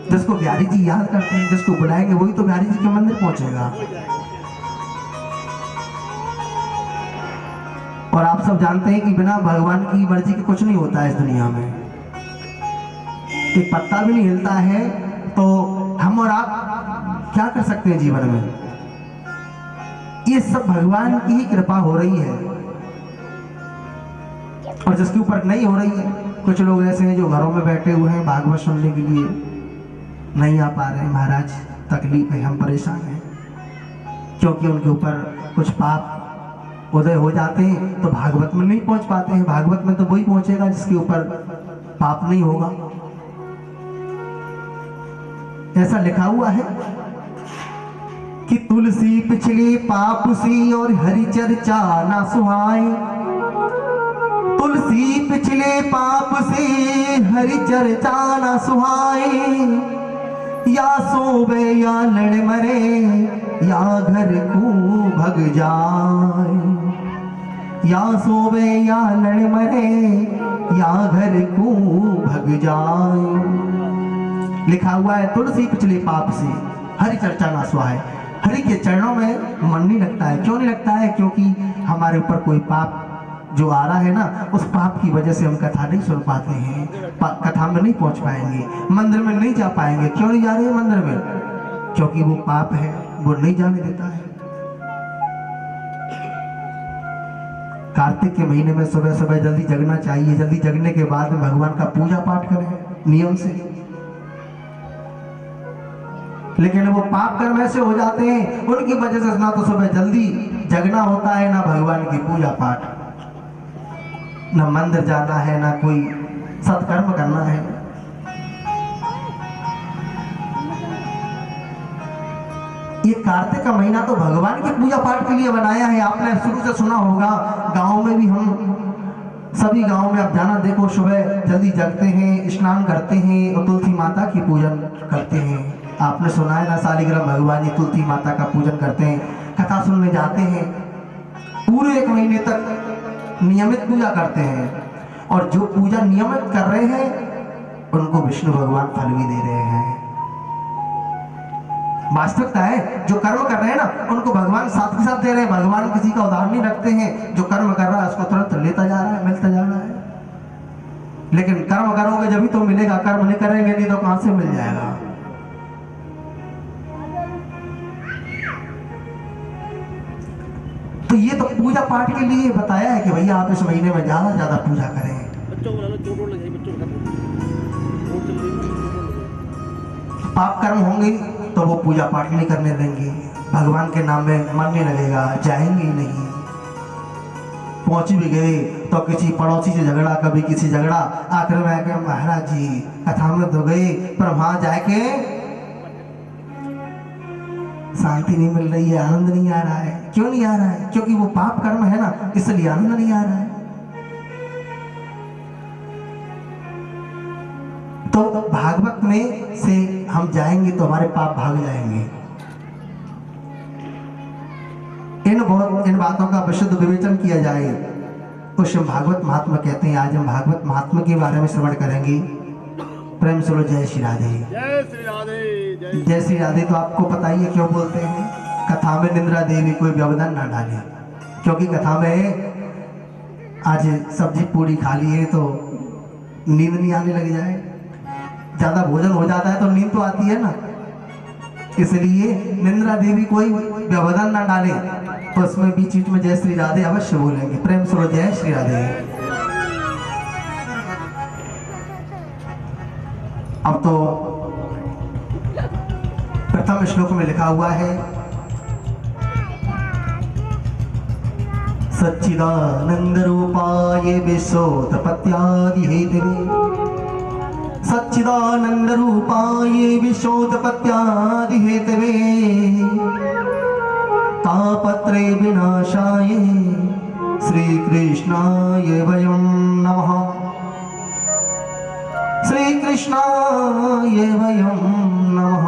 जिसको बिहारी जी याद करते हैं, जिसको बुलाएंगे वही तो बिहारी जी के मंदिर पहुंचेगा। और आप सब जानते हैं कि बिना भगवान की मर्जी के कुछ नहीं होता है इस दुनिया में, एक पत्ता भी नहीं हिलता है। तो हम और आप क्या कर सकते हैं जीवन में? ये सब भगवान की ही कृपा हो रही है। और जिसके ऊपर नहीं हो रही है, कुछ लोग ऐसे हैं जो घरों में बैठे हुए हैं भागवत सुनने के लिए, नहीं आ पा रहे हैं। महाराज तकलीफ है, हम परेशान हैं, क्योंकि उनके ऊपर कुछ पाप उदय हो जाते हैं तो भागवत में नहीं पहुंच पाते हैं। भागवत में तो वही पहुंचेगा जिसके ऊपर पाप नहीं होगा। ऐसा लिखा हुआ है कि तुलसी पिछले पाप सी और हरि चर्चा ना सुहाए। तुलसी पिछले पाप से हरि चर्चा ना सुहाए। या सोवे या लड़ मरे या घर को भग जाए। या सोवे या लड़ मरे या घर को भग जाए। लिखा हुआ है तुलसी पिछले पाप से हरि चर्चा ना सुहाए। हरि के चरणों में मन नहीं लगता है। क्यों नहीं लगता है? क्योंकि हमारे ऊपर कोई पाप जो आ रहा है ना, उस पाप की वजह से हम कथा नहीं सुन पाते हैं, कथा में नहीं पहुंच पाएंगे, मंदिर में नहीं जा पाएंगे। क्यों नहीं जा रहे हैं मंदिर में? क्योंकि वो पाप है, वो नहीं जाने देता है। कार्तिक के महीने में सुबह सुबह जल्दी जगना चाहिए। जल्दी जगने के बाद में भगवान का पूजा पाठ करें नियम से। लेकिन वो पाप कर्म ऐसे हो जाते हैं, उनकी वजह से ना तो सुबह जल्दी जगना होता है, ना भगवान की पूजा पाठ, ना मंदिर जाना है, ना कोई सत्कर्म करना है। ये कार्तिक का महीना तो भगवान की पूजा पाठ के लिए बनाया है। आपने शुरू से सुना होगा, गांव में भी हम सभी गांव में आप जाना देखो, सुबह जल्दी जगते हैं, स्नान करते हैं और तुलसी माता की पूजन करते हैं। आपने सुना है ना, सालिग्राम भगवान जी तुलसी माता का पूजन करते हैं, कथा सुनने जाते हैं, पूरे एक महीने तक नियमित पूजा करते हैं। और जो पूजा नियमित कर रहे हैं उनको विष्णु भगवान फल भी दे रहे हैं। वास्तविकता है, जो कर्म कर रहे हैं ना उनको भगवान साथ के साथ दे रहे हैं। भगवान किसी का उदाहरण नहीं रखते हैं। जो कर्म कर रहा है उसको तुरंत लेता जा रहा है, मिलता जा रहा है। लेकिन कर्म करोगे जब भी तो मिलेगा, कर्म नहीं करेंगे नहीं तो कहां से मिल जाएगा? तो ये तो पूजा पाठ के लिए बताया है कि भैया आप इस महीने में ज्यादा ज्यादा पूजा करें। पाप कर्म होंगे तो वो पूजा पाठ नहीं करने देंगे, भगवान के नाम में मन नहीं लगेगा, जाएंगे ही नहीं। पहुंच भी गए तो किसी पड़ोसी से झगड़ा, कभी किसी झगड़ा, आखिर में आके महाराज जी कथा में तो गए पर वहां जाके शांति नहीं मिल रही है, आनंद नहीं आ रहा है। क्यों नहीं आ रहा है? क्योंकि वो पाप कर्म है ना, इसलिए आनंद नहीं आ रहा है। तो भागवत में से हम जाएंगे तो हमारे पाप भाग जाएंगे। इन बातों का विशुद्ध विवेचन किया जाए उस भागवत महात्मा कहते हैं। आज हम भागवत महात्मा के बारे में श्रवण करेंगे। प्रेम से बोलो जय श्री राधे। जय श्री राधे। जय श्री राधे। तो आपको पता ही है क्यों बोलते हैं, कथा में निंद्रा देवी कोई व्यवधान ना डाले। क्योंकि कथा में आज सब्जी पूरी खा ली है तो नींद नहीं आने लग जाए, ज्यादा भोजन हो जाता है तो नींद तो आती है ना, इसलिए निंद्रा देवी कोई व्यवधान ना डाले। तो इसमें बीच बीच में जय श्री राधे अवश्य बोलेंगे। प्रेम से बोलो जय श्री राधे। अब तो प्रथम श्लोक में लिखा हुआ है, सच्चिदानंद रूपाय विशोधपत्यादि हेतवे। सच्चिदानंद रूपाय विशोधपत्यादि हेतवे। तापत्रे विनाशाय श्री कृष्णाय वयं नमः। श्री कृष्णाय वयं नमः।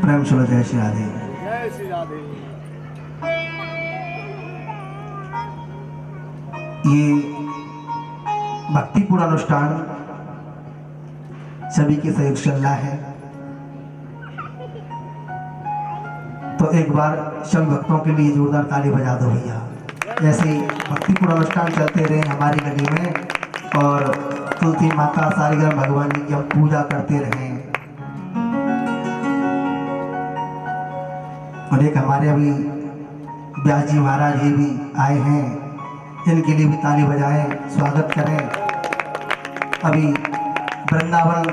प्रेम से जय श्री राधे। जय श्री राधे। ये भक्तिपूर्ण अनुष्ठान सभी के सहयोग चल रहा है। तो एक बार सभी भक्तों के लिए जोरदार ताली बजा दो भैया। जैसे भक्तिपूर्ण अनुष्ठान चलते रहे हमारी गली में और तुलसी माता सारीग्राम भगवान जी की हम पूजा करते रहें। और एक हमारे अभी व्यास जी महाराज जी भी आए हैं, इनके लिए भी ताली बजाएं, स्वागत करें। अभी वृंदावन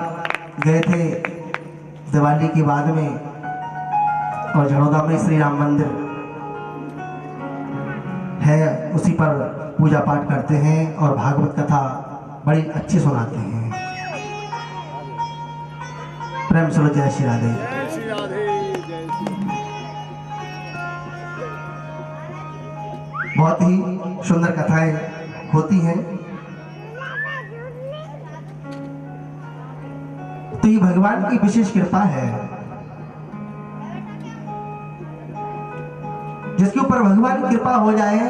गए थे दिवाली के बाद में और झड़ौदा में श्री राम मंदिर है, उसी पर पूजा पाठ करते हैं और भागवत कथा बड़ी अच्छी सुनाते हैं। प्रेम से जय श्री राधे। जय श्री राधे। जय श्री बहुत ही सुंदर कथाएं होती हैं। तो ये भगवान की विशेष कृपा है, जिसके ऊपर भगवान की कृपा हो जाए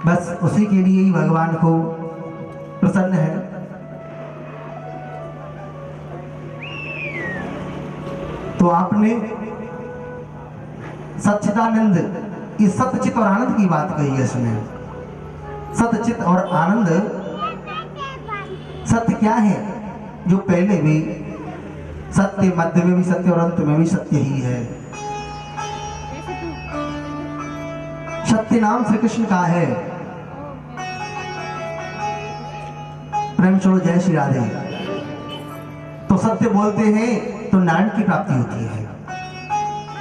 बस उसी के लिए ही भगवान को प्रसन्न है। तो आपने सच्चिदानंद, इस सत्यचित और आनंद की बात कही है इसमें। सत्यचित और आनंद, सत्य क्या है? जो पहले भी सत्य, मध्य में भी सत्य और अंत में भी सत्य ही है। सत्य नाम श्री कृष्ण का है। प्रेम चलो जय श्री राधे। तो सत्य बोलते हैं तो नारायण की प्राप्ति होती है।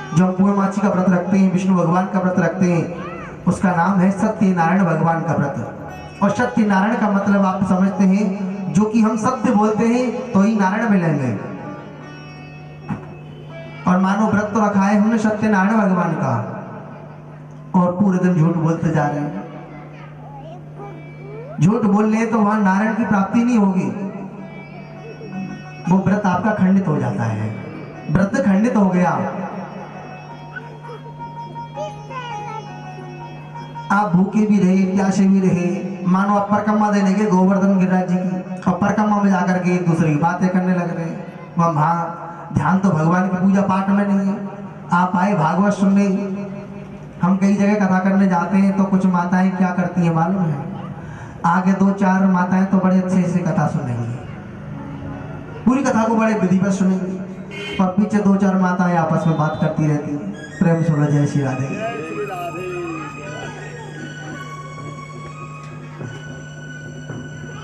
जो हम पूर्णमासी का व्रत रखते हैं, विष्णु भगवान का व्रत रखते हैं, उसका नाम है सत्यनारायण भगवान का व्रत। और सत्यनारायण का मतलब आप समझते हैं, जो कि हम सत्य बोलते हैं तो ही नारायण मिलेंगे। और मानो व्रत तो रखा है हमने सत्यनारायण भगवान का और पूरे दिन झूठ बोलते जा रहे हैं। झूठ बोल ले तो वहां नारायण की प्राप्ति नहीं होगी, वो व्रत आपका खंडित हो जाता है। व्रत खंडित हो गया, आप भूखे भी रहे, प्यासे भी रहे, मानो आप परिक्रमा देने के गोवर्धन गिरिराज जी की, और परिक्रमा में जाकर के एक दूसरे की बातें करने लग रहे। वहाँ ध्यान तो भगवान की पूजा पाठ में नहीं है। आप आए भागवत सुनने, हम कई जगह कथा करने जाते हैं तो कुछ माताएं क्या करती हैं मालूम है? आगे 2-4 माताएं तो बड़े अच्छे से कथा सुनेंगी, पूरी कथा को बड़े विधिवत सुनेंगी, और पीछे 2-4 माताएं आपस में बात करती रहती हैं। प्रेम सुनो जय श्री राधे। जय श्री राधे।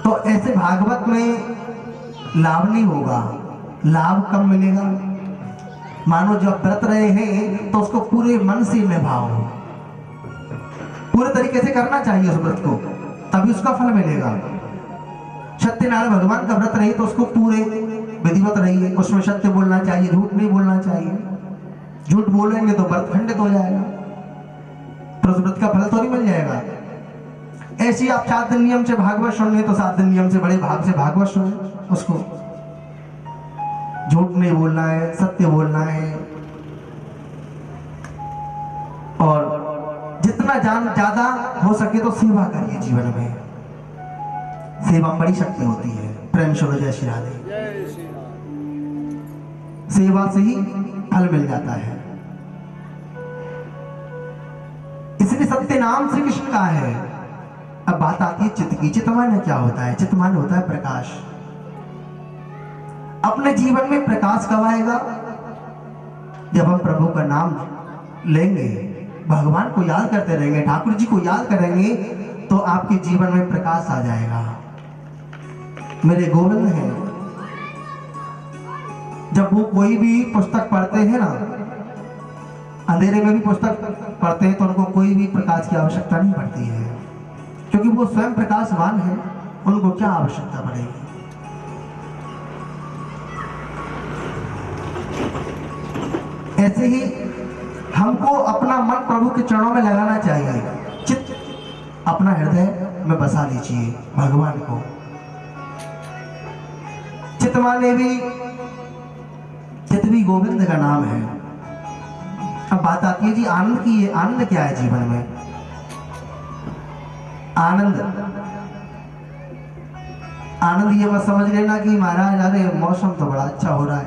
तो ऐसे भागवत में लाभ नहीं होगा। लाभ कब मिलेगा? मानो जब व्रत रहे हैं तो उसको पूरे मन से निभाओ, पूरे तरीके से करना चाहिए उस व्रत को, तभी उसका फल मिलेगा। सत्यनारायण भगवान का व्रत रही तो उसको पूरे विधिवत रहिए, उसमें सत्य बोलना चाहिए, झूठ नहीं बोलना चाहिए। झूठ बोलेंगे तो व्रत खंडित हो जाएगा, तो उस व्रत का फल थोड़ी मिल जाएगा। ऐसे आप 7 दिन नियम से भागवत सुन रहे तो 7 दिन नियम से बड़े भाग से भागवत सुने, उसको झूठ नहीं बोलना है, सत्य बोलना है। और जितना ज्यादा हो सके तो सेवा करिए जीवन में, सेवा में बड़ी शक्ति होती है। प्रेम शोलो जय श्री राधे। जय श्री राधे। सेवा से ही फल मिल जाता है, इसलिए सत्य नाम श्री कृष्ण का है। अब बात आती है चित्त की। चित्त माने क्या होता है? चित्त माने होता है प्रकाश। अपने जीवन में प्रकाश कब आएगा? जब हम प्रभु का नाम लेंगे, भगवान को याद करते रहेंगे, ठाकुर जी को याद करेंगे, तो आपके जीवन में प्रकाश आ जाएगा। मेरे गोविंद हैं, जब वो कोई भी पुस्तक पढ़ते हैं ना, अंधेरे में भी पुस्तक पढ़ते हैं तो उनको कोई भी प्रकाश की आवश्यकता नहीं पड़ती है, क्योंकि वो स्वयं प्रकाशवान है, उनको क्या आवश्यकता पड़ेगी। ऐसे ही हमको अपना मन प्रभु के चरणों में लगाना चाहिए। चित्त अपना हृदय में बसा लीजिए भगवान को। चित्त माने भी, चित्त भी गोविंद का नाम है। अब बात आती है जी आनंद की। आनंद क्या है जीवन में? आनंद, आनंद ये मत समझ लेना कि महाराज अरे मौसम तो बड़ा अच्छा हो रहा है,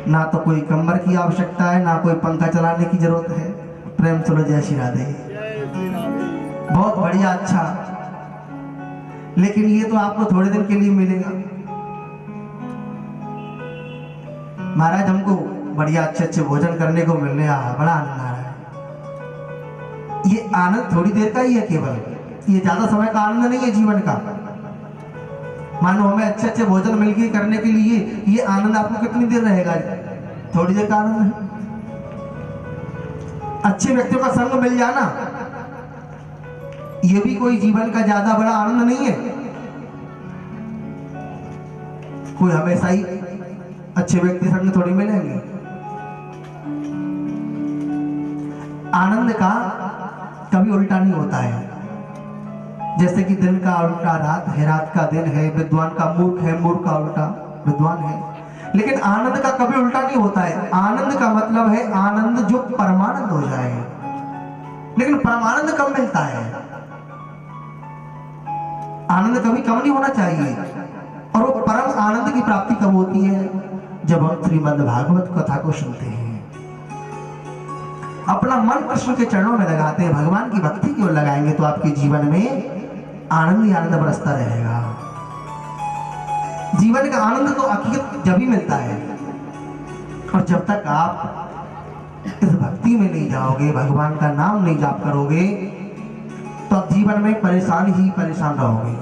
ना तो कोई कंबल की आवश्यकता है, ना कोई पंखा चलाने की जरूरत है। प्रेम चलो जय श्री राधे। जय श्री राधे। बहुत बढ़िया, अच्छा, लेकिन ये तो आपको थोड़े दिन के लिए मिलेगा। महाराज हमको बढ़िया अच्छे अच्छे भोजन करने को मिलने बड़ा आनंद आ रहा है। ये आनंद थोड़ी देर का ही है केवल, ये ज्यादा समय का आनंद नहीं है जीवन का। मानो हमें अच्छे अच्छे भोजन मिल गए करने के लिए, ये आनंद आपको कितनी देर रहेगा? थोड़ी देर का आनंद है। अच्छे व्यक्तियों का संग मिल जाना, ये भी कोई जीवन का ज्यादा बड़ा आनंद नहीं है। कोई हमेशा ही अच्छे व्यक्ति संग थोड़ी मिलेंगे। आनंद का कभी उल्टा नहीं होता है। जैसे कि दिन का उल्टा रात है, रात का दिन है, विद्वान का मूर्ख है, मूर्ख का उल्टा विद्वान है। लेकिन आनंद का कभी उल्टा नहीं होता है। आनंद का मतलब है आनंद जो परमानंद हो जाए। लेकिन परमानंद कब मिलता है? आनंद कभी कम नहीं होना चाहिए। और वो परम आनंद की प्राप्ति कब होती है? जब हम श्रीमद् भागवत कथा को सुनते हैं, अपना मन कृष्ण के चरणों में लगाते हैं, भगवान की भक्ति की ओर लगाएंगे, तो आपके जीवन में आनंद ही आनंद बरसता रहेगा। जीवन का आनंद तो हकीकत जब ही मिलता है। और जब तक आप इस भक्ति में नहीं जाओगे, भगवान का नाम नहीं जाप करोगे, तो आप जीवन में परेशान ही परेशान रहोगे।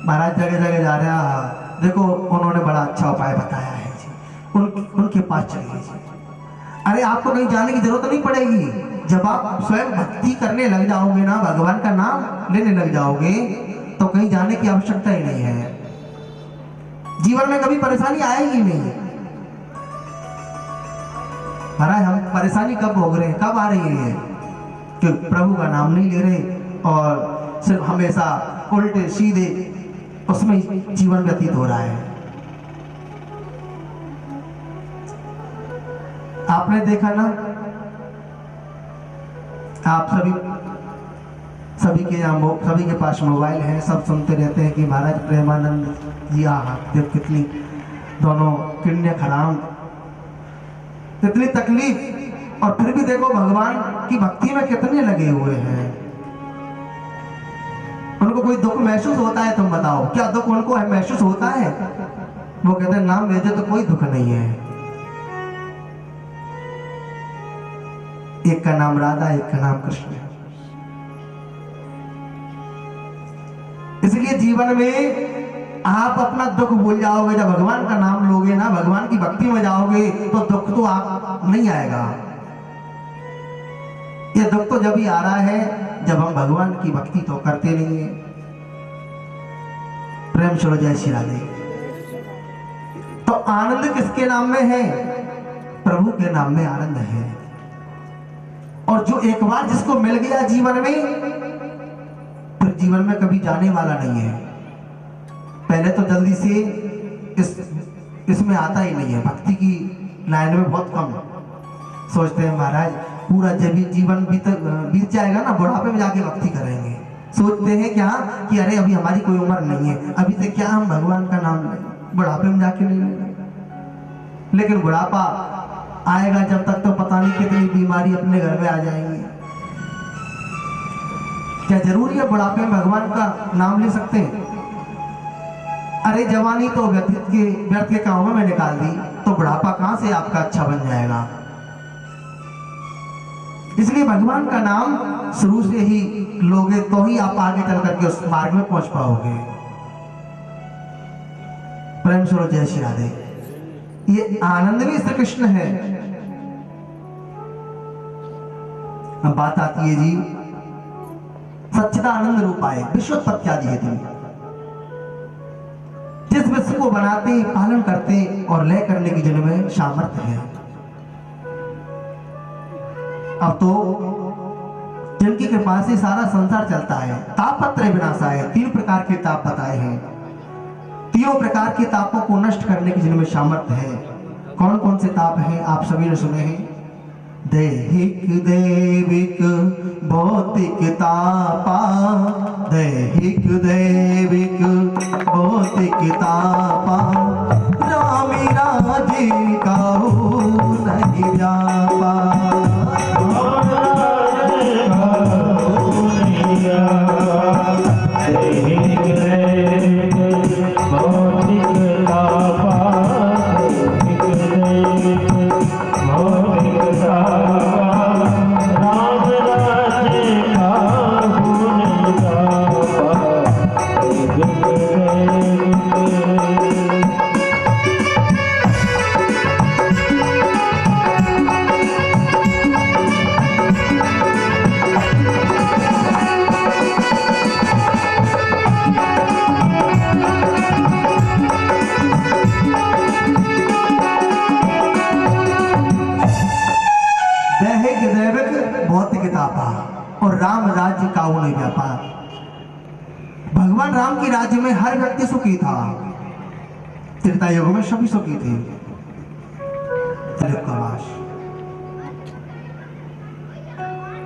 महाराज जगह जगह जा रहे हैं, देखो उन्होंने बड़ा अच्छा उपाय बताया है जी, उनके पास चलिए जी। अरे आपको कहीं जाने की जरूरत नहीं पड़ेगी। जब आप स्वयं भक्ति करने लग जाओगे ना, भगवान का नाम लेने लग जाओगे, तो कहीं जाने की आवश्यकता ही नहीं है। जीवन में कभी परेशानी आएगी नहीं। महाराज हम परेशानी कब भोग रहे हैं, कब आ रही है? कि प्रभु का नाम नहीं ले रहे और सिर्फ हमेशा उल्टे सीधे उसमें जीवन व्यतीत हो रहा है। आपने देखा ना, आप सभी के पास मोबाइल है, सब सुनते रहते हैं कि महाराज प्रेमानंद जी देव कितनी दोनों किन्ने खराम, कितनी तकलीफ, और फिर भी देखो भगवान की भक्ति में कितने लगे हुए हैं। उनको कोई दुख महसूस होता है? तुम बताओ, क्या दुख उनको महसूस होता है? वो कहते हैं नाम भेजो तो कोई दुख नहीं है। एक का नाम राधा, एक का नाम कृष्ण है। इसलिए जीवन में आप अपना दुख भूल जाओगे। जब भगवान का नाम लोगे ना, भगवान की भक्ति में जाओगे, तो दुख तो आप नहीं आएगा। ये दुख तो जब ही आ रहा है जब हम भगवान की भक्ति तो करते नहीं है। प्रेम चलो जय श्री राधे। तो आनंद किसके नाम में है? प्रभु के नाम में आनंद है। और जो एक बार जिसको मिल गया जीवन में, फिर जीवन में कभी जाने वाला नहीं है। पहले तो जल्दी से इसमें आता ही नहीं है। भक्ति की लाइन में बहुत कम सोचते हैं महाराज पूरा जब जीवन बीत जाएगा ना, बुढ़ापे में जाके भक्ति करेंगे। सोचते हैं क्या कि अरे अभी हमारी कोई उम्र नहीं है, अभी से क्या हम भगवान का नाम लें, बुढ़ापे में जाके नहीं लेंगे। लेकिन बुढ़ापा आएगा जब तक तो पता नहीं कितनी बीमारी अपने घर में आ जाएंगी। क्या जरूरी है बुढ़ापे में भगवान का नाम ले सकते हैं? अरे जवानी तो व्यर्थ के कामों में निकाल दी, तो बुढ़ापा कहां से आपका अच्छा बन जाएगा? इसलिए भगवान का नाम शुरू से ही लोगे तो ही आप आगे चल करके उस मार्ग में पहुंच पाओगे। प्रेम सुनो जय श्री राधे। ये आनंद भी श्री कृष्ण है। अब बात आती है जी सच्चिदानंद रूपाय विश्वोत्पत्त्यादि हेतु, जिस विश्व को बनाते पालन करते और लय करने की जिनमें सामर्थ्य है। अब तो जिनकी कृपा से सारा संसार चलता है। तापत्रय विनाशाय, 3 प्रकार के ताप बताए हैं। तीनों प्रकार के तापों को नष्ट करने की जिनमें सामर्थ्य है। कौन कौन से ताप हैं आप सभी ने सुने हैं? दैहिक दैविक भौतिक तापा, दैहिक दैहिक दैविक भौतिक तापा रामी राजे काहू नहीं जापा। और राम राज्य काऊ नहीं व्यापा। भगवान राम के राज्य में हर व्यक्ति सुखी था। त्रेता युग में सभी सुखी थे।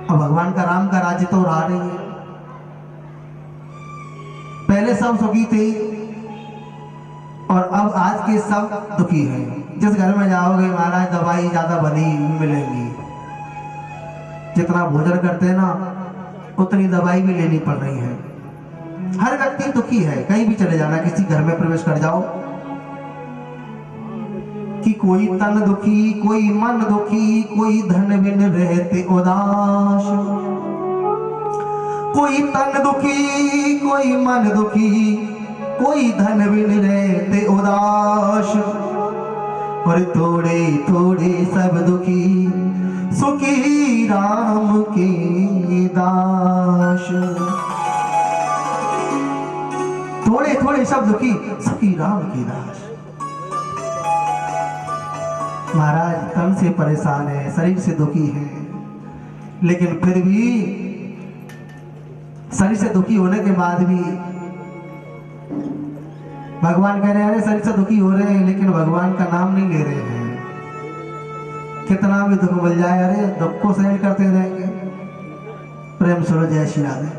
और भगवान का राम का राज्य तो रहा नहीं है। पहले सब सुखी थे और अब आज के सब दुखी हैं। जिस घर में जाओगे महाराज दवाई ज्यादा बनी मिलेगी। जितना भोजन करते हैं ना उतनी दवाई भी लेनी पड़ रही है। हर व्यक्ति दुखी है। कहीं भी चले जाना, किसी घर में प्रवेश कर जाओ कि कोई तन दुखी, कोई मन दुखी, कोई धन बिन रहते उदास। कोई तन दुखी, कोई मन दुखी, कोई धन बिन रहते उदास। और थोड़े थोड़े सब दुखी, सुखी राम के दास। थोड़े थोड़े सब दुखी, सुखी राम के दास। महाराज तन से परेशान है, शरीर से दुखी है, लेकिन फिर भी शरीर से दुखी होने के बाद भी भगवान कह रहे हैं अरे शरीर से दुखी हो रहे हैं लेकिन भगवान का नाम नहीं ले रहे हैं। कितना भी दुख मिल जाए अरे दुख को सहन करते रहेंगे। प्रेम सुनो जय श्री राधे।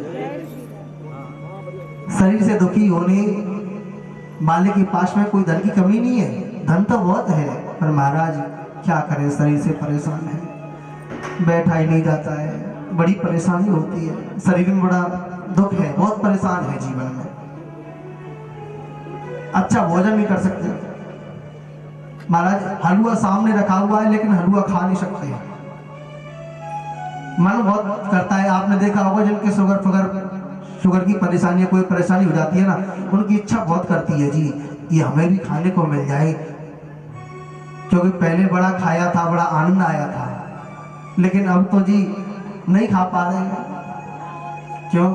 शरीर से दुखी होने वाले के पास में कोई धन की कमी नहीं है। धन तो बहुत है पर महाराज क्या करें, शरीर से परेशान है, बैठा ही नहीं जाता है, बड़ी परेशानी होती है। शरीर में बड़ा दुख है, बहुत परेशान है जीवन में। अच्छा भोजन नहीं कर सकते महाराज। हलवा सामने रखा हुआ है लेकिन हलवा खा नहीं सकते। मन बहुत करता है। आपने देखा होगा जिनके शुगर की परेशानी, कोई परेशानी हो जाती है ना, उनकी इच्छा बहुत करती है जी ये हमें भी खाने को मिल जाए, क्योंकि पहले बड़ा खाया था, बड़ा आनंद आया था, लेकिन अब तो जी नहीं खा पा रहे हैं। क्यों?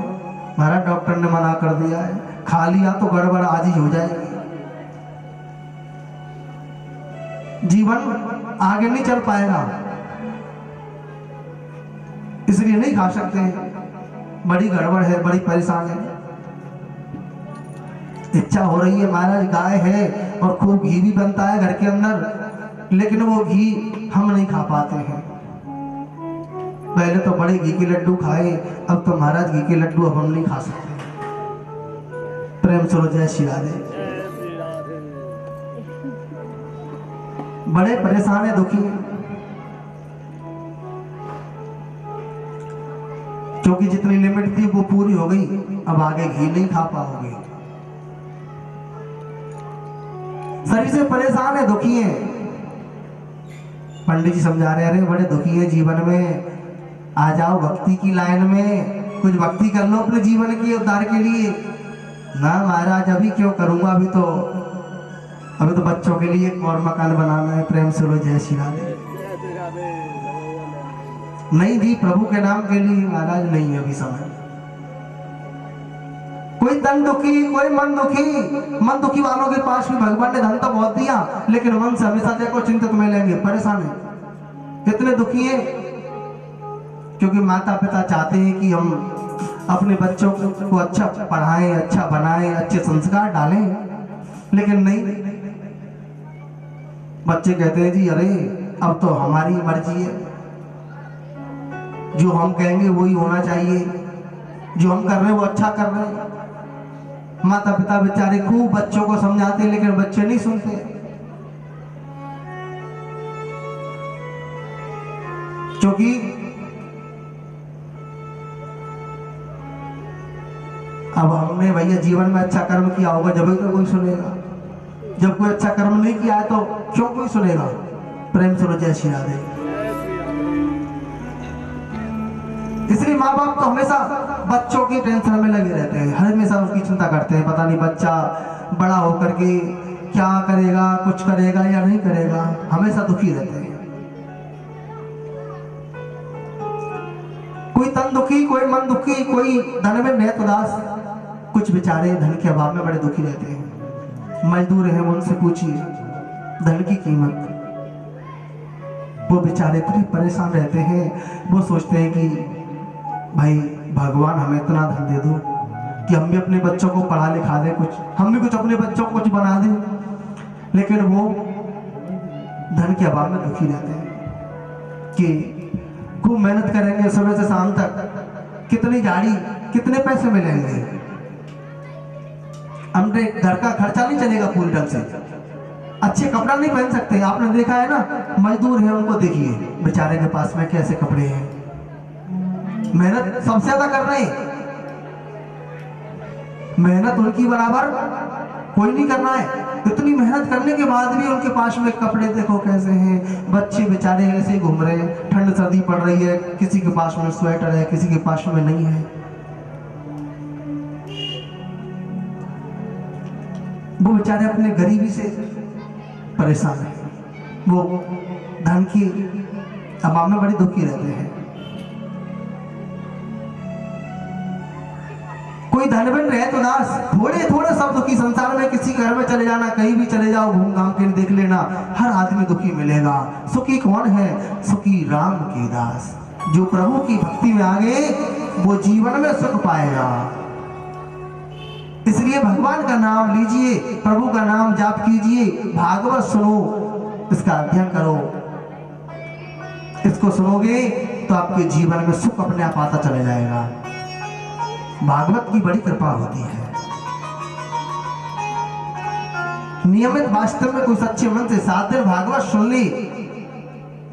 महाराज डॉक्टर ने मना कर दिया है, खा लिया तो गड़बड़ आज ही हो जाएगी। जीवन आगे नहीं चल पाएगा, इसलिए नहीं खा सकते हैं। बड़ी गड़बड़ है, बड़ी परेशान है। इच्छा हो रही है महाराज, गाय है और खूब घी भी बनता है घर के अंदर, लेकिन वो घी हम नहीं खा पाते हैं। पहले तो बड़े घी के लड्डू खाए, अब तो महाराज घी के लड्डू अब हम नहीं खा सकते। प्रेम सुनो जय श्री राधे। बड़े परेशान है, दुखी है, क्योंकि जितनी लिमिट थी वो पूरी हो गई, अब आगे घी नहीं खा पाओगे। शरीर से परेशान है, दुखी है। पंडित जी समझा रहे हैं अरे बड़े दुखी है जीवन में, आ जाओ भक्ति की लाइन में, कुछ भक्ति कर लो अपने जीवन के उद्धार के लिए। ना महाराज अभी क्यों करूंगा, अभी तो बच्चों के लिए एक और मकान बनाना है। प्रेम से लो जय श्री राधे। नहीं दी प्रभु के नाम के लिए महाराज, नहीं है अभी समय। कोई तन दुखी, कोई मन दुखी। मन दुखी वालों के पास भी भगवान ने धन तो बहुत दिया, लेकिन मन से हमेशा देखो चिंतित में लेंगे, परेशान है। कितने दुखी है, क्योंकि माता पिता चाहते हैं कि हम अपने बच्चों को अच्छा पढ़ाएं, अच्छा बनाएं, अच्छे संस्कार डालें, लेकिन नहीं। बच्चे कहते हैं जी अरे अब तो हमारी मर्जी है, जो हम कहेंगे वही होना चाहिए। जो हम कर रहे हैं वो अच्छा कर रहे हैं। माता पिता बेचारे खूब बच्चों को समझाते हैं लेकिन बच्चे नहीं सुनते। क्योंकि अब हमने भैया जीवन में अच्छा कर्म किया होगा जब तो कोई सुनेगा। जब कोई अच्छा कर्म नहीं किया है तो क्यों कोई सुनेगा। प्रेम से जय श्री राधे। इसलिए माँ बाप तो हमेशा बच्चों की टेंशन में लगे रहते हैं, हमेशा उसकी चिंता करते हैं। पता नहीं बच्चा बड़ा होकर के क्या करेगा, कुछ करेगा या नहीं करेगा, हमेशा दुखी रहते हैं। कोई तन दुखी, कोई मन दुखी, कोई धन में नियत उदास। कुछ बेचारे धन के अभाव में बड़े दुखी रहते हैं। मजदूर हैं, उनसे पूछिए धन की कीमत। वो बेचारे इतने परेशान रहते हैं। वो सोचते हैं कि भाई भगवान हमें इतना धन दे दो कि हम भी अपने बच्चों को पढ़ा लिखा दें, कुछ हम भी कुछ अपने बच्चों को कुछ बना दें। लेकिन वो धन के अभाव में दुखी रहते हैं कि खूब मेहनत करेंगे सुबह से शाम तक, कितनी झाड़ी, कितने पैसे मिलेंगे, हमने घर का खर्चा नहीं चलेगा पूरी ढंग से, अच्छे कपड़ा नहीं पहन सकते। आपने देखा है ना, मजदूर है उनको देखिए बेचारे के पास में कैसे कपड़े हैं। मेहनत सबसे ज्यादा कर रहे हैं, मेहनत उनकी बराबर कोई नहीं करना है। इतनी मेहनत करने के बाद भी उनके पास में कपड़े देखो कैसे हैं। बच्चे बेचारे ऐसे घूम रहे हैं, ठंड सर्दी पड़ रही है, किसी के पास में स्वेटर है, किसी के पास में नहीं है। वो बेचारे अपने गरीबी से परेशान है। वो धन की अभाव में बड़े दुखी रहते हैं। कोई धनवन रहे तो दास, थोड़े थोड़े सब दुखी। संसार में किसी घर में चले जाना, कहीं भी चले जाओ, घूम घाम के देख लेना, हर आदमी दुखी मिलेगा। सुखी कौन है? सुखी राम के दास। जो प्रभु की भक्ति में आ गए वो जीवन में सुख पाएगा। इसलिए भगवान का नाम लीजिए, प्रभु का नाम जाप कीजिए, भागवत सुनो, इसका अध्ययन करो। इसको सुनोगे तो आपके जीवन में सुख अपने आप आता चला जाएगा। भागवत की बड़ी कृपा होती है। नियमित वास्तव में कोई सच्चे मन से 7 दिन भागवत सुन ली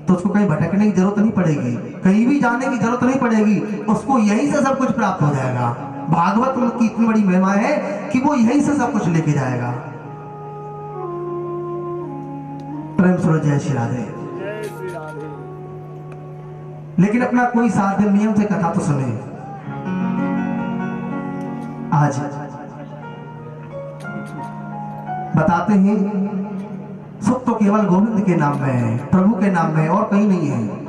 तो उसको कहीं भटकने की जरूरत नहीं पड़ेगी, कहीं भी जाने की जरूरत नहीं पड़ेगी, उसको यहीं से सब कुछ प्राप्त हो जाएगा। भागवत की इतनी बड़ी महिमा है कि वो यहीं से सब कुछ लेके जाएगा। प्रेम से जय श्री राधे। लेकिन अपना कोई 7 दिन नियम से कथा तो सुने। आज बताते हैं सुख तो केवल गोविंद के नाम में है, प्रभु के नाम में, और कहीं नहीं है।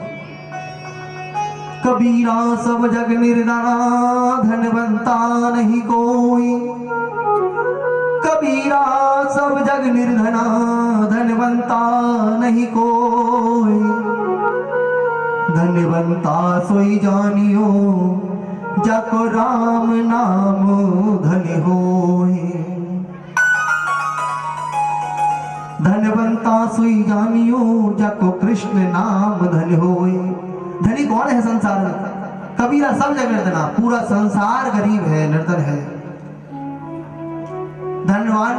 कबीरा सब जग निर्धना, धनवंता नहीं कोई। कबीरा सब जग निर्धना, धनवंता नहीं कोई। धनवंता सोई जानियो, जाको राम नाम धन होए। धनवंता सोई जानियो, जाको कृष्ण नाम धन होए। धनी कौन है संसार में? कबीरा सब जगह निर्धना, पूरा संसार गरीब है, निर्धन है। धनवान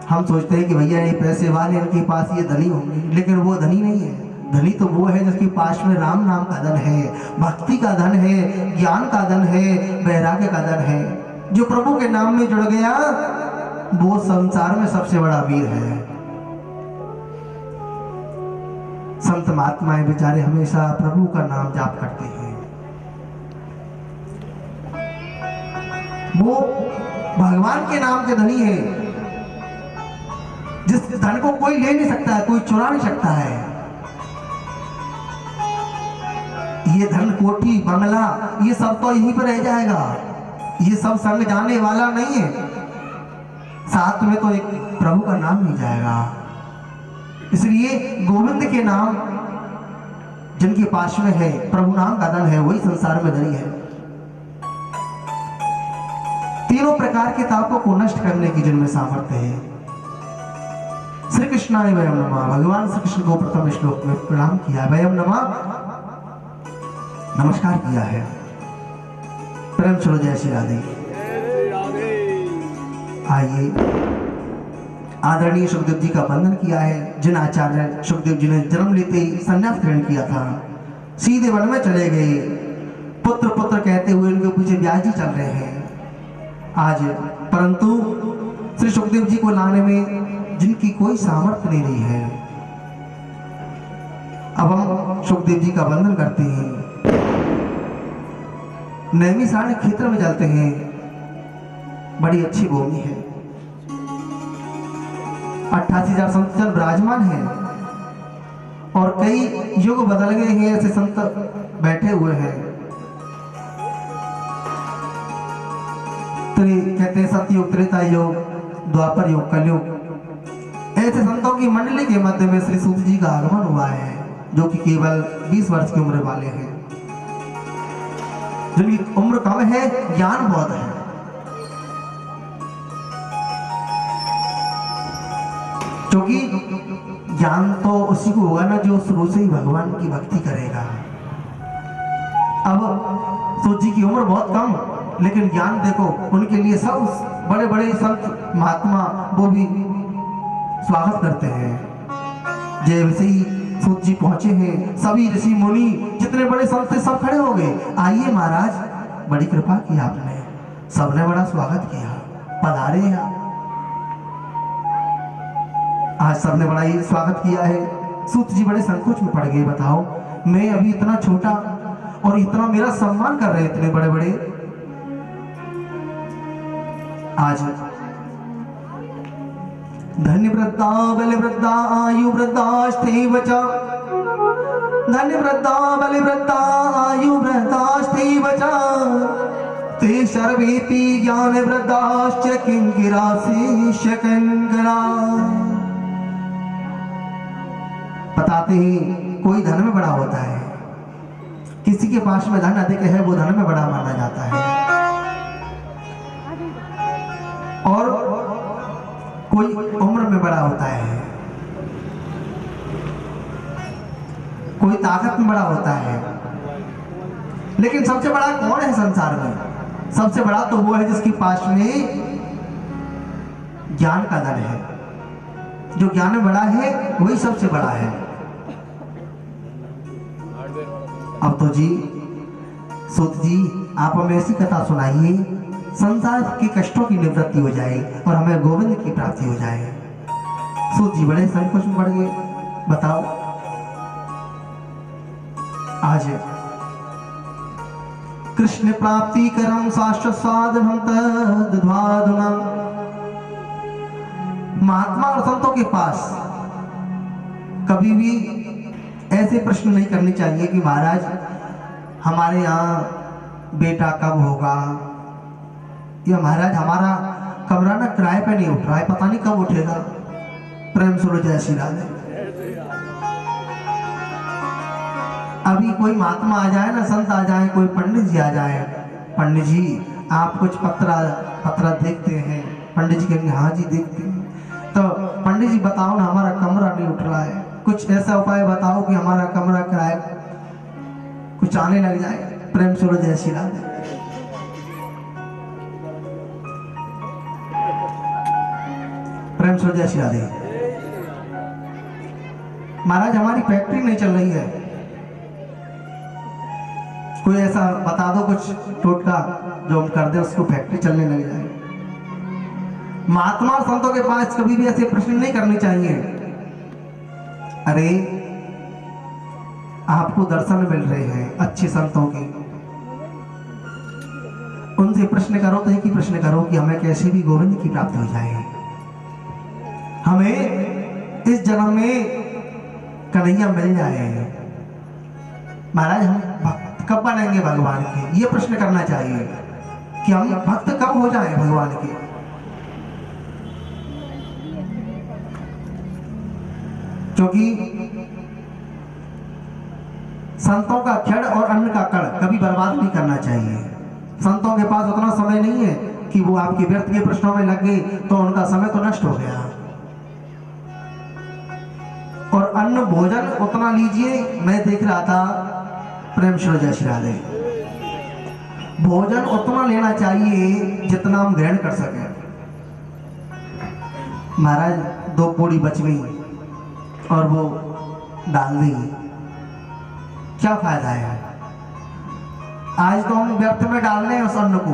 हम सोचते हैं कि भैया ये पैसे वाले, इनके पास ये धनी होंगे, लेकिन वो धनी नहीं है। धनी तो वो है जिसके पास में राम नाम का धन है, भक्ति का धन है, ज्ञान का धन है, वैराग्य का धन है। जो प्रभु के नाम में जुड़ गया वो संसार में सबसे बड़ा वीर है। संत महात्माएं बेचारे हमेशा प्रभु का नाम जाप करते हैं। वो भगवान के नाम के धनी है, जिस धन को कोई ले नहीं सकता है, कोई चुरा नहीं सकता है। ये धन, कोठी, बंगला, ये सब तो यहीं पर रह जाएगा, ये सब संग जाने वाला नहीं है। साथ में तो एक प्रभु का नाम ही जाएगा। इसलिए गोविंद के नाम जिनके पास में है, प्रभु नाम का धन है, वही संसार में धनी है। तीनों प्रकार के तापों को नष्ट करने की जिनमें सामर्थ्य है। श्री कृष्णाय वयम नमः। भगवान श्री कृष्ण को प्रथम श्लोक में प्रणाम किया, वयम नमः, नमस्कार किया है। प्रेम चलो जय श्री राधे। राधे आइए, आदरणीय सुखदेव जी का वंदन किया है। जिन आचार्य सुखदेव जी ने जन्म लेते ही संन्यास ग्रहण किया था, सीधे वन में चले गए। पुत्र पुत्र कहते हुए उनके पीछे व्यास जी चल रहे हैं आज, परंतु श्री सुखदेव जी को लाने में जिनकी कोई सामर्थ्य नहीं रही है। अब हम सुखदेव जी का वंदन करते हैं। नैमिषारण्य क्षेत्र में चलते हैं। बड़ी अच्छी भूमि है, 88,000 संत जन विराजमान हैं और कई युग बदल गए हैं, ऐसे संत बैठे हुए हैं। कहते हैं सतयुग, त्रेता युग, द्वापर युग, कलयुग। ऐसे संतों की मंडली के मध्य में श्री सूत जी का आगमन हुआ है, जो कि केवल 20 वर्ष की उम्र वाले हैं, जिनकी उम्र कम है, ज्ञान बहुत है। क्योंकि ज्ञान तो उसी को होगा ना जो शुरू से ही भगवान की भक्ति करेगा। अब सूत जी की उम्र बहुत कम, लेकिन ज्ञान देखो, उनके लिए सब बड़े बड़े संत महात्मा वो भी स्वागत करते हैं। जैसे ही सूत जी पहुंचे हैं, सभी ऋषि मुनि जितने बड़े संत थे सब खड़े हो गए। आइए महाराज, बड़ी कृपा की आपने, सबने बड़ा स्वागत किया, पधारे आप। आज सबने बड़ा ही स्वागत किया है। सूत जी बड़े संकोच में पड़ गए। बताओ, मैं अभी इतना छोटा और इतना मेरा सम्मान कर रहे हैं इतने बड़े बड़े। आज धन्य वृद्धा बल वृद्धा आयु वृद्धास्तेव च, धन्य वृद्धा बल वृद्धा आयु वृद्धास्तेव च, ते सर्वेपि ज्ञान वृद्धाश्च किंकिरा शिष्य कंकरा। बताते हैं कोई धन में बड़ा होता है, किसी के पास में धन अधिक है वो धन में बड़ा माना जाता है, और कोई उम्र में बड़ा होता है, कोई ताकत में बड़ा होता है। लेकिन सबसे बड़ा कौन है संसार में? सबसे बड़ा तो वो है जिसके पास में ज्ञान का धन है। जो ज्ञान में बड़ा है वही सबसे बड़ा है। अब तो जी सूत जी, आप हमें ऐसी कथा सुनाइए, संसार के कष्टों की निवृत्ति हो जाए और हमें गोविंद की प्राप्ति हो जाए। सूत जी बड़े संकोच में पड़ गए। बताओ, आज कृष्ण प्राप्ति करम शास्त्र साधनम तद्वादुनम। महात्मा और संतों के पास कभी भी ऐसे प्रश्न नहीं करने चाहिए कि महाराज हमारे यहाँ बेटा कब होगा, या महाराज हमारा कमरा ना किराए पे नहीं उठ रहा है, पता नहीं कब उठेगा। प्रेम सुनो जय श्री राधे। अभी कोई महात्मा आ जाए ना, संत आ जाए, कोई पंडित जी आ जाए, पंडित जी आप कुछ पत्रा देखते हैं? पंडित जी कहेंगे हाँ जी देखते हैं। तो पंडित जी बताओ ना, हमारा कमरा नहीं उठ रहा है, कुछ ऐसा उपाय बताओ कि हमारा कमरा किराए कुछ आने लग जाए। प्रेम सुनो जय श्री राधे। प्रेम सुनो जय श्री राधे। महाराज हमारी फैक्ट्री नहीं चल रही है, कोई ऐसा बता दो कुछ टोटका जो हम कर दे उसको फैक्ट्री चलने लग जाए। महात्मा और संतों के पास कभी भी ऐसे प्रश्न नहीं करने चाहिए। अरे आपको दर्शन मिल रहे हैं अच्छे संतों के, उनसे प्रश्न करो तो एक ही प्रश्न करो कि हमें कैसे भी गोविंद की प्राप्ति हो जाए, हमें इस जन्म में कन्हैया मिल जाए। महाराज हम भक्त कब बनेंगे भगवान के, ये प्रश्न करना चाहिए कि हम भक्त कब हो जाए भगवान के। क्योंकि संतों का क्षण और अन्न का कण कभी बर्बाद नहीं करना चाहिए। संतों के पास उतना समय नहीं है कि वो आपके व्यर्थ के प्रश्नों में लग गए तो उनका समय तो नष्ट हो गया। और अन्न भोजन उतना लीजिए। मैं देख रहा था, प्रेम श्री जय श्री राधे, भोजन उतना लेना चाहिए जितना हम ग्रहण कर सकें। महाराज 2 पूड़ी बच गई और वो डाल दी, क्या फायदा है? आज तो हम व्यर्थ में डाल रहे हैं उस अन्न को,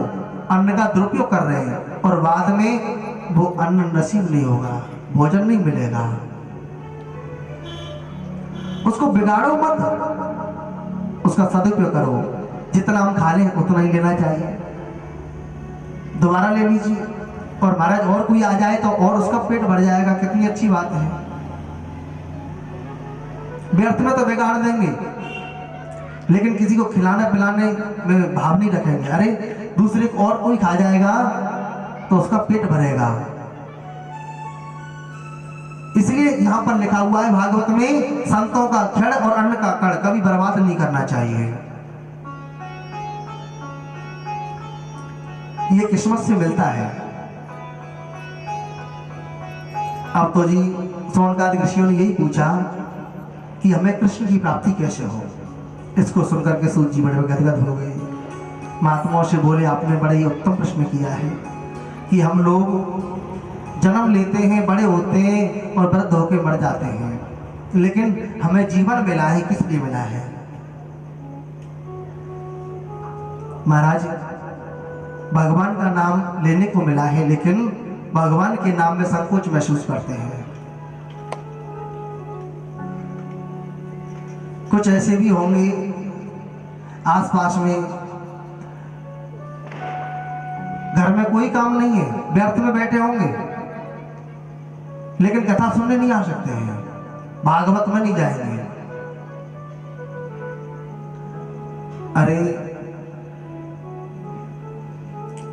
अन्न का दुरुपयोग कर रहे हैं और बाद में वो अन्न नसीब नहीं होगा, भोजन नहीं मिलेगा। उसको बिगाड़ो मत, उसका सदुपयोग करो। जितना हम खा लें उतना ही लेना चाहिए, दोबारा ले लीजिए। और महाराज और कोई आ जाए तो और उसका पेट भर जाएगा, कितनी अच्छी बात है। व्यर्थ में तो बिगाड़ देंगे, लेकिन किसी को खिलाने पिलाने में भाव नहीं रखेंगे। अरे दूसरे को और कोई खा जाएगा तो उसका पेट भरेगा। इसलिए यहां पर लिखा हुआ है भागवत में, संतों का क्षण और अन्न का कण कभी बर्बाद नहीं करना चाहिए। ये किस्मत से मिलता है। अब तो जी सोनकादि ऋषियों ने यही पूछा कि हमें कृष्ण की प्राप्ति कैसे हो। इसको सुनकर के सूत जी बड़े गदगद हो गए। महात्माओं से बोले, आपने बड़ा ही उत्तम प्रश्न किया है कि हम लोग जन्म लेते हैं, बड़े होते हैं और वृद्ध होकर मर जाते हैं, लेकिन हमें जीवन मिला है, किस लिए मिला है? महाराज भगवान का नाम लेने को मिला है, लेकिन भगवान के नाम में संकोच महसूस करते हैं। कुछ ऐसे भी होंगे आसपास में, घर में कोई काम नहीं है, व्यर्थ में बैठे होंगे, लेकिन कथा सुनने नहीं आ सकते हैं, भागवत में नहीं जाएंगे। अरे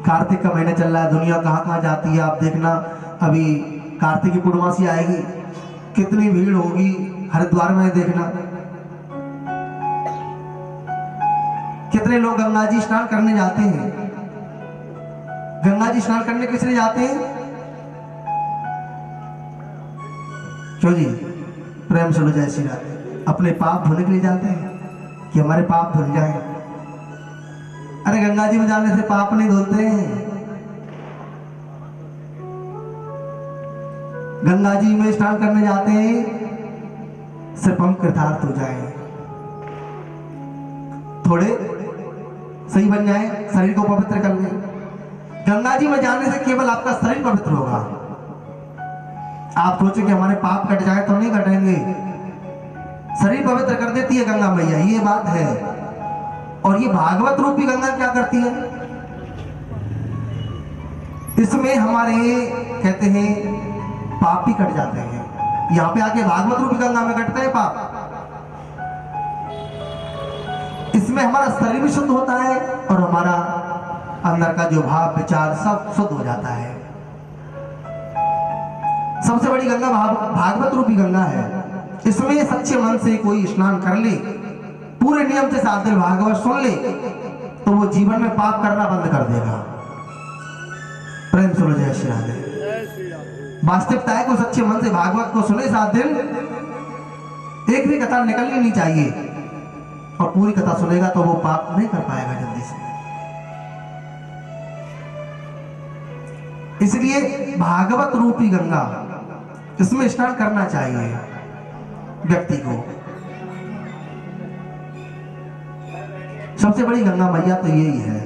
कार्तिक का महीना चल रहा है, दुनिया कहां कहां जाती है। आप देखना, अभी कार्तिक की पूर्णमासी आएगी, कितनी भीड़ होगी हरिद्वार में। देखना कितने लोग गंगा जी स्नान करने जाते हैं। गंगा जी स्नान करने किस लिए जाते हैं? क्यों जी? प्रेम से लो जय श्री राम। अपने पाप धोने के लिए जाते हैं कि हमारे पाप धुल जाए। अरे गंगा जी में जाने से पाप नहीं धुलते हैं। गंगा जी में स्नान करने जाते हैं सिर्फ हम कृतार्थ हो जाए, थोड़े सही बन जाए, शरीर को पवित्र कर ले। गंगा जी में जाने से केवल आपका शरीर पवित्र होगा। आप सोचे कि हमारे पाप कट जाए, तो नहीं कटेंगे। शरीर पवित्र कर देती है गंगा मैया, ये बात है। और ये भागवत रूपी गंगा क्या करती है? इसमें हमारे कहते हैं पाप भी कट जाते हैं। यहां पे आके भागवत रूपी गंगा में कटते हैं पाप। इसमें हमारा शरीर भी शुद्ध होता है और हमारा अंदर का जो भाव विचार सब शुद्ध हो जाता है। सबसे बड़ी गंगा भागवत रूपी गंगा है। इसमें सच्चे मन से कोई स्नान कर ले, पूरे नियम से 7 दिन भागवत सुन ले, तो वो जीवन में पाप करना बंद कर देगा। प्रेम सुनो जय श्री राम। वास्तविकता है, कोई सच्चे मन से भागवत को सुने 7 दिन, एक भी कथा निकलनी नहीं चाहिए, और पूरी कथा सुनेगा तो वो पाप नहीं कर पाएगा जल्दी से। इसलिए भागवत रूपी गंगा, इसमें स्नान करना चाहिए व्यक्ति को। सबसे बड़ी गंगा मैया तो यही है।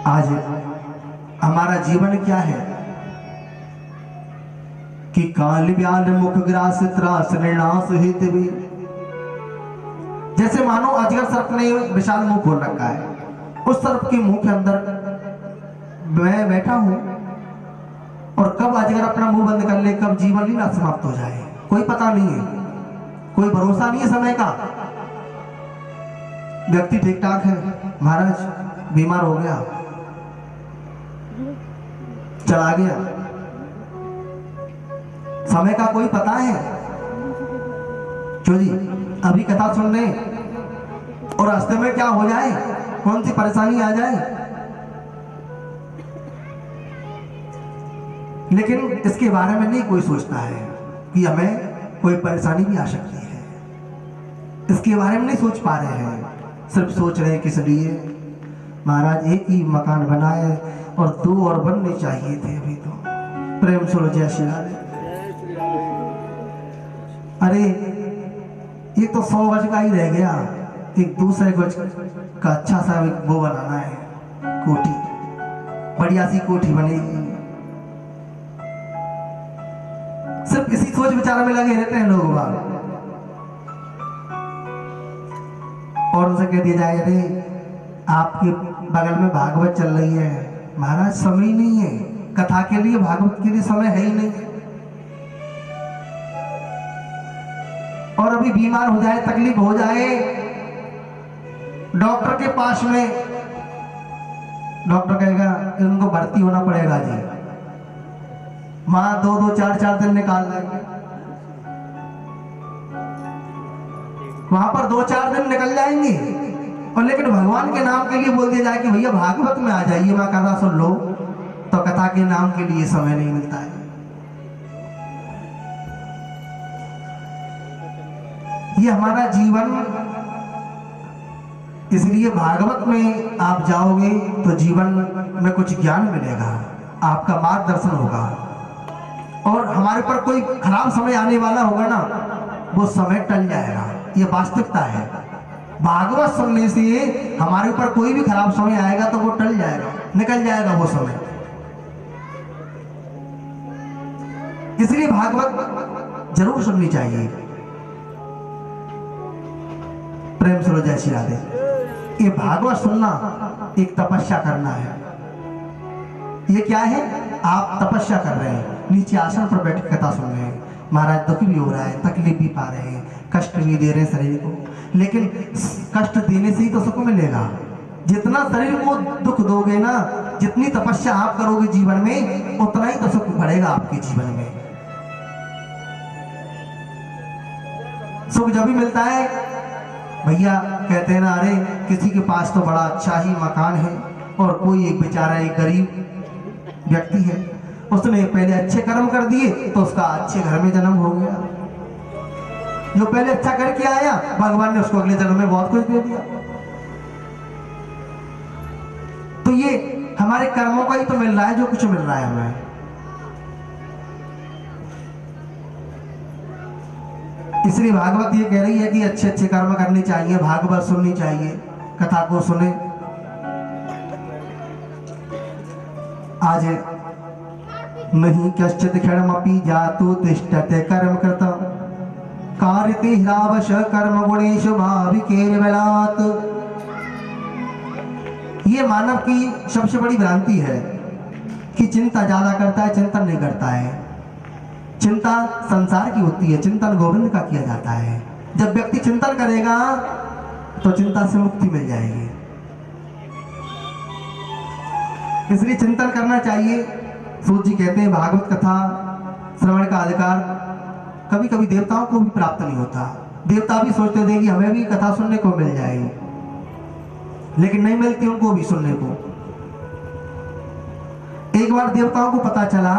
आज हमारा जीवन क्या है कि काल व्याल मुख ग्रास त्रास निर्णास हित भी, जैसे मानो अजगर सर्प ने विशाल मुंह खोल रखा है। उस सर्प के मुंह के अंदर मैं बैठा हूं, और कब अजगर अपना मुंह बंद कर ले, कब जीवन लीला समाप्त हो जाए, कोई पता नहीं है, कोई भरोसा नहीं है समय का। व्यक्ति ठीक ठाक है, महाराज बीमार हो गया, चला गया, समय का कोई पता है? क्यों जी? अभी कथा सुन रहे और रास्ते में क्या हो जाए, कौन सी परेशानी आ जाए। लेकिन इसके बारे में नहीं कोई सोचता है कि हमें कोई परेशानी भी आ सकती है। इसके बारे में नहीं सोच पा रहे हैं, सिर्फ सोच रहे हैं किस लिए। महाराज एक ही मकान बनाए और 2 और बनने चाहिए थे अभी तो। प्रेम सुनो जय श्री राधे। अरे ये तो 100 गज का ही रह गया, एक दूसरे गज का अच्छा सा एक वो बनाना है, कोठी, बढ़िया सी कोठी बनेगी। सिर्फ इसी सोच विचार में लगे रहते हैं लोग बाग। और उनसे कह दिया जाए अरे आपके बगल में भागवत चल रही है। महाराज समय ही नहीं है कथा के लिए, भागवत के लिए समय है ही नहीं। और अभी बीमार हो जाए, तकलीफ हो जाए, डॉक्टर के पास में, डॉक्टर कहेगा इनको भर्ती होना पड़ेगा जी, वहां 2-2 4-4 दिन निकाल लेंगे, वहां पर 2-4 दिन निकल जाएंगे। और लेकिन भगवान के नाम के लिए बोल दिया जाए कि भैया भागवत में आ जाइए, वहां कथा सुन लो, तो कथा के नाम के लिए समय नहीं मिलता है। ये हमारा जीवन, इसलिए भागवत में आप जाओगे तो जीवन में कुछ ज्ञान मिलेगा, आपका मार्गदर्शन होगा। और हमारे पर कोई खराब समय आने वाला होगा ना, वो समय टल जाएगा, ये वास्तविकता है। भागवत सुनने से हमारे ऊपर कोई भी खराब समय आएगा तो वो टल जाएगा, निकल जाएगा वो समय। इसलिए भागवत जरूर सुननी चाहिए। प्रेम सुनो जय श्री राधे। ये भागवत सुनना एक तपस्या करना है। ये क्या है? आप तपस्या कर रहे हैं, नीचे आसन पर बैठ के कथा सुन रहे हैं, महाराज दुख भी हो रहा है, तकलीफ भी पा रहे हैं, कष्ट भी दे रहे हैं शरीर को, लेकिन कष्ट देने से ही तो सुख मिलेगा। जितना शरीर को दुख दोगे ना, जितनी तपस्या आप करोगे जीवन में, उतना ही तो सुख बढ़ेगा आपके जीवन में। सुख जब भी मिलता है, भैया कहते हैं ना, अरे किसी के पास तो बड़ा अच्छा ही मकान है और कोई एक बेचारा एक गरीब व्यक्ति है, उसने पहले अच्छे कर्म कर दिए तो उसका अच्छे घर में जन्म हो गया। जो पहले अच्छा करके आया, भगवान ने उसको अगले जन्म में बहुत कुछ दे दिया। तो ये हमारे कर्मों का ही तो मिल रहा है, जो कुछ मिल रहा है हमें। इसलिए भागवत ये कह रही है कि अच्छे अच्छे कर्म करने चाहिए, भागवत सुननी चाहिए, कथा को सुने। आज नहीं कश्चित क्षणमपि जातु तिष्ठते कर्म कृतं कार्यते ह्रावश कर्म गुणेषु भाविकेर्बलात्। ये मानव की सबसे बड़ी भ्रांति है कि चिंता ज्यादा करता है, चिंतन नहीं करता है। चिंता संसार की होती है, चिंतन गोविंद का किया जाता है। जब व्यक्ति चिंतन करेगा तो चिंता से मुक्ति मिल जाएगी। इसलिए चिंतन करना चाहिए। सूत जी कहते हैं भागवत कथा श्रवण का अधिकार कभी कभी देवताओं को भी प्राप्त नहीं होता। देवता भी सोचते थे कि हमें भी कथा सुनने को मिल जाएगी, लेकिन नहीं मिलती उनको भी सुनने को। एक बार देवताओं को पता चला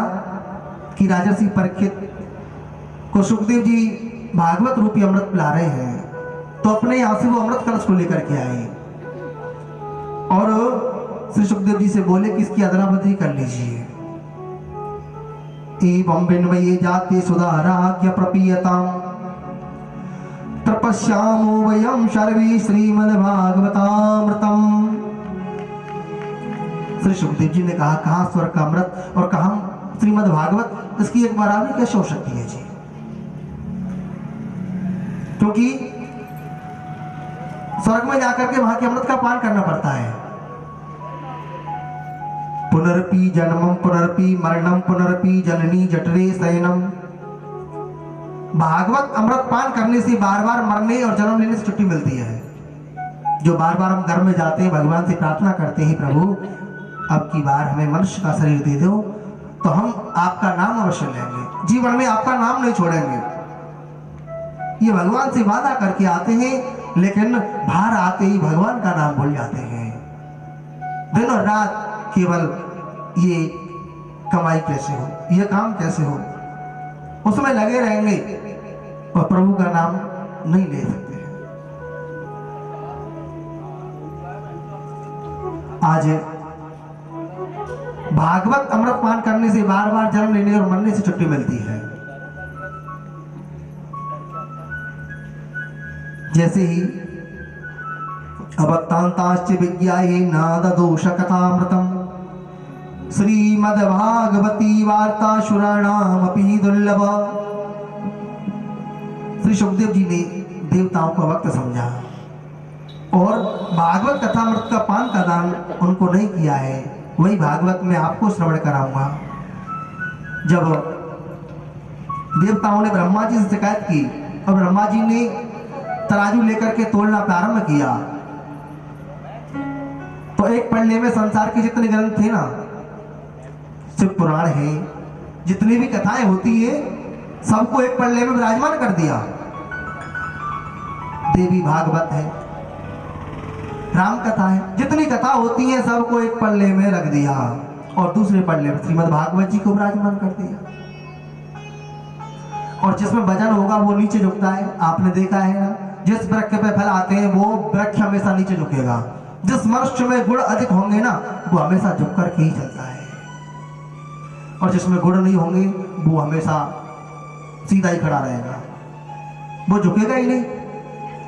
कि राजर्षि परीक्षित को सुखदेव जी भागवत रूपी अमृत पिला रहे हैं, तो अपने यहां से वो अमृत कलश को लेकर के आए और श्री सुखदेव जी से बोले कि इसकी अदला बदली कर लीजिए। एवं विन्मये जाते सुधाराज्ञ प्रपीयताम तपस्यामो वयम सर्वे श्रीमद्भागवतामृतम। श्री सुखदेव जी ने कहा, कहां स्वर्ग का अमृत और कहां श्रीमद् भागवत, इसकी एक बराबरी कैसे हो सकती है जी? क्योंकि स्वर्ग में जाकर के वहां के अमृत का पान करना पड़ता है। पुनरपि जन्मम पुनरपि मरणम पुनरपि जननी जठरे शयनम। भागवत अमृत पान करने से बार बार मरने और जन्म लेने से छुट्टी मिलती है। जो बार बार हम घर में जाते हैं, भगवान से प्रार्थना करते हैं, प्रभु अब की बार हमें मनुष्य का शरीर दे दो तो हम आपका नाम अवश्य लेंगे, जीवन में आपका नाम नहीं छोड़ेंगे। ये भगवान से वादा करके आते हैं, लेकिन बाहर आते ही भगवान का नाम भूल जाते हैं। दिन और रात केवल ये कमाई कैसे हो, ये काम कैसे हो, उसमें लगे रहेंगे और प्रभु का नाम नहीं ले सकते। आज भागवत अमृत पान करने से बार बार जन्म लेने और मरने से छुट्टी मिलती है। जैसे ही अवतांताश्च विज्ञाये नाद दोष कथामृतम श्रीमद्भागवती वार्ता शुराणामपि दुर्लभ। श्री सुखदेव जी ने देवताओं का वक्त समझा और भागवत कथामृत का पान का दान उनको नहीं किया है। वही भागवत में आपको श्रवण कराऊंगा। जब देवताओं ने ब्रह्मा जी से शिकायत की और ब्रह्मा जी ने तराजू लेकर के तोलना प्रारंभ किया तो एक पन्ने में संसार के जितने ग्रंथ थे ना, शिव पुराण है, जितनी भी कथाएं होती है सबको एक पन्ने में विराजमान कर दिया। देवी भागवत है, राम कथा है, जितनी कथा होती है सबको एक पल्ले में रख दिया और दूसरे पल्ले में श्रीमद् भागवत जी को विराजमान कर दिया। और जिसमें भजन होगा वो नीचे झुकता है। आपने देखा है ना, जिस वृक्ष पे फल आते हैं वो वृक्ष हमेशा नीचे झुकेगा। जिस मनुष्य में गुण अधिक होंगे ना वो हमेशा झुक कर के ही चलता है, और जिसमें गुण नहीं होंगे वो हमेशा सीधा ही खड़ा रहेगा, वो झुकेगा ही नहीं।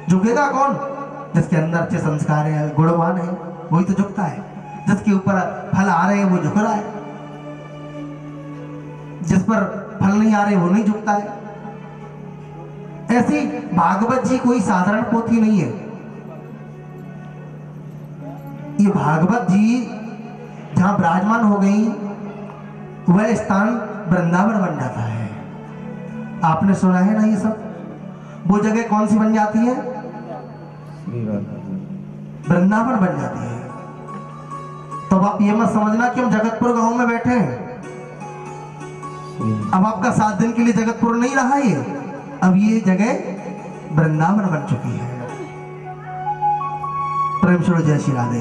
झुकेगा कौन? जिसके अंदर अच्छे संस्कार है, गुणवान है, वही तो झुकता है। जिसके ऊपर फल आ रहे हैं वो झुक रहा है, जिस पर फल नहीं आ रहे वो नहीं झुकता है। ऐसी भागवत जी कोई साधारण पोथी नहीं है। ये भागवत जी जहां विराजमान हो गई वह स्थान वृंदावन बन जाता है। आपने सुना है ना ये सब? वो जगह कौन सी बन जाती है? वृंदावन बन जाती है। तो आप ये मत समझना कि हम जगतपुर गांव में बैठे हैं। अब आपका 7 दिन के लिए जगतपुर नहीं रहा ये, अब ये जगह वृंदावन बन चुकी है। प्रेम से जय श्री राधे।